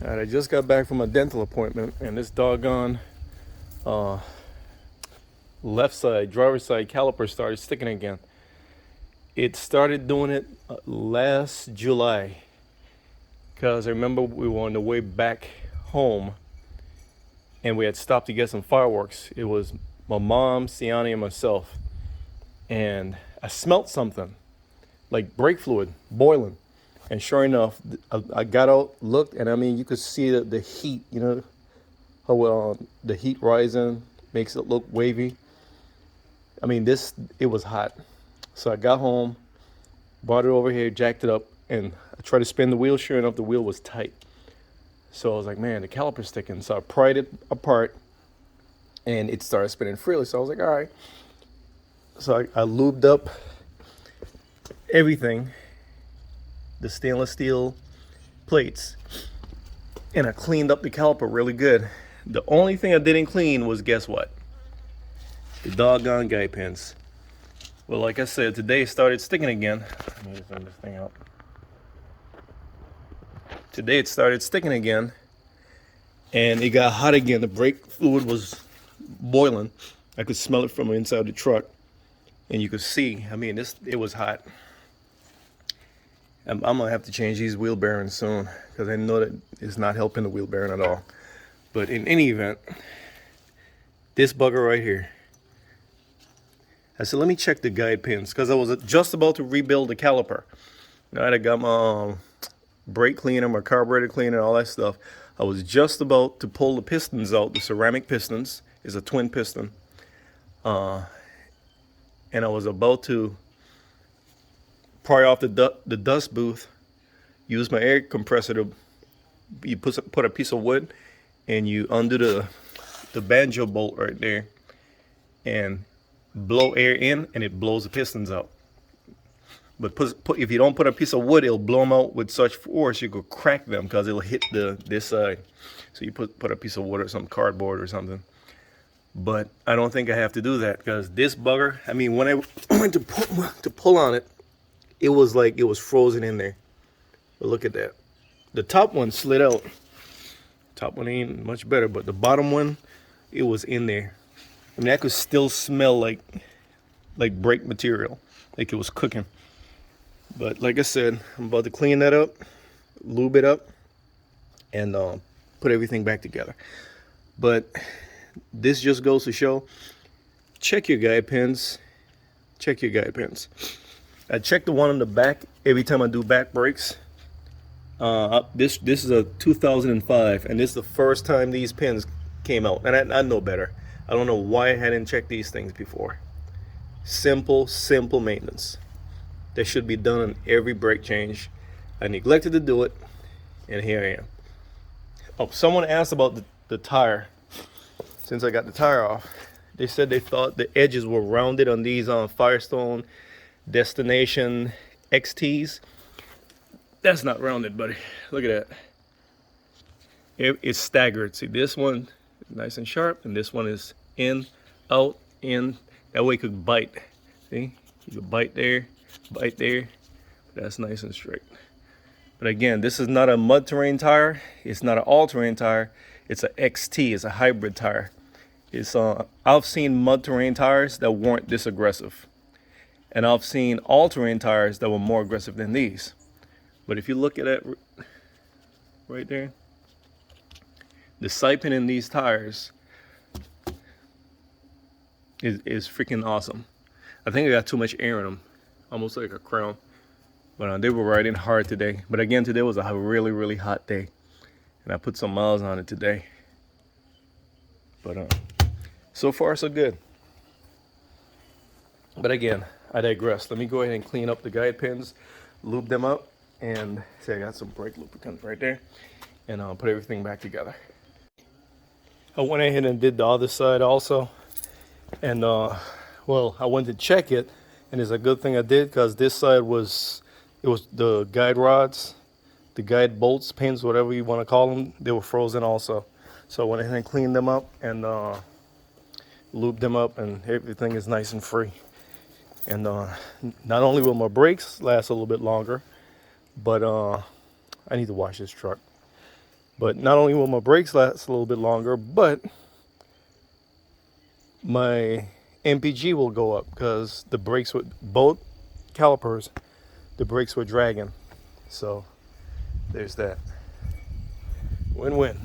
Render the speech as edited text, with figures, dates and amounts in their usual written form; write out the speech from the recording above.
Alright, I just got back from a dental appointment, and this doggone uh, left side, driver's side caliper started sticking again. It started doing it last July, because I remember we were on the way back home, and we had stopped to get some fireworks. It was my mom, Siani, and myself, and I smelt something like brake fluid boiling. And sure enough, I got out, looked, and I mean, you could see the heat, how the heat rising makes it look wavy. I mean, it was hot. So I got home, brought it over here, jacked it up, and I tried to spin the wheel. Sure enough, the wheel was tight. So I was like, man, the caliper's sticking. So I pried it apart, and it started spinning freely. So I was like, all right. So I lubed up everything, the stainless steel plates, and I cleaned up the caliper really good. The only thing I didn't clean was, guess what? The doggone guide pins. Well, like I said, today it started sticking again. Let me just turn this thing out. Today it started sticking again, and it got hot again. The brake fluid was boiling. I could smell it from inside the truck, and you could see, I mean, it was hot. I'm gonna have to change these wheel bearings soon, because I know that it's not helping the wheel bearing at all. But in any event, this bugger right here, I said, let me check the guide pins, because I was just about to rebuild the caliper. All right, I got my brake cleaner, my carburetor cleaner, all that stuff. I was just about to pull the pistons out. The ceramic pistons is a twin piston. And I was about to pry off the dust booth, use my air compressor to, you put a piece of wood, and you undo the banjo bolt right there, and blow air in, and it blows the pistons out. But if you don't put a piece of wood, it'll blow them out with such force you could crack them, because it'll hit this side. So you put a piece of wood or some cardboard or something. But I don't think I have to do that, because this bugger, I mean, when I went to pull on it, it was like it was frozen in there. But look at that. The top one slid out. Top one ain't much better, but the bottom one, it was in there. I mean, I could still smell like brake material, like it was cooking. But like I said, I'm about to clean that up, lube it up, and put everything back together. But this just goes to show, check your guide pins. Check your guide pins. I check the one on the back every time I do back brakes. This is a 2005, and this is the first time these pins came out. And I know better. I don't know why I hadn't checked these things before. Simple maintenance. That should be done on every brake change. I neglected to do it, and here I am. Oh, someone asked about the tire. Since I got the tire off, they said they thought the edges were rounded on these Firestone Destination XTs. That's not rounded, buddy. Look at that. It's staggered. See, this one is nice and sharp, and this one is in, out, in. That way you could bite. See, you could bite there. That's nice and straight. But again, this is not a mud terrain tire. It's not an all-terrain tire. It's a XT. It's a hybrid tire. It's I've seen mud terrain tires that weren't this aggressive, and I've seen all-terrain tires that were more aggressive than these. But if you look at it right there, the siping in these tires is freaking awesome. I think I got too much air in them, almost like a crown. But they were riding hard today. But again, today was a really hot day, and I put some miles on it today. But so far so good. But again, I digress. Let me go ahead and clean up the guide pins, lube them up, and see, I got some brake lubricant right there, and I'll put everything back together. I went ahead and did the other side also, and well, I went to check it, and it's a good thing I did, because this side was the guide rods, the guide bolts, pins, whatever you want to call them, they were frozen also. So I went ahead and cleaned them up and lubed them up, and everything is nice and free. And not only will my brakes last a little bit longer, but I need to wash this truck. But not only will my brakes last a little bit longer, but my MPG will go up because the brakes with both calipers, the brakes were dragging. So there's that. Win-win.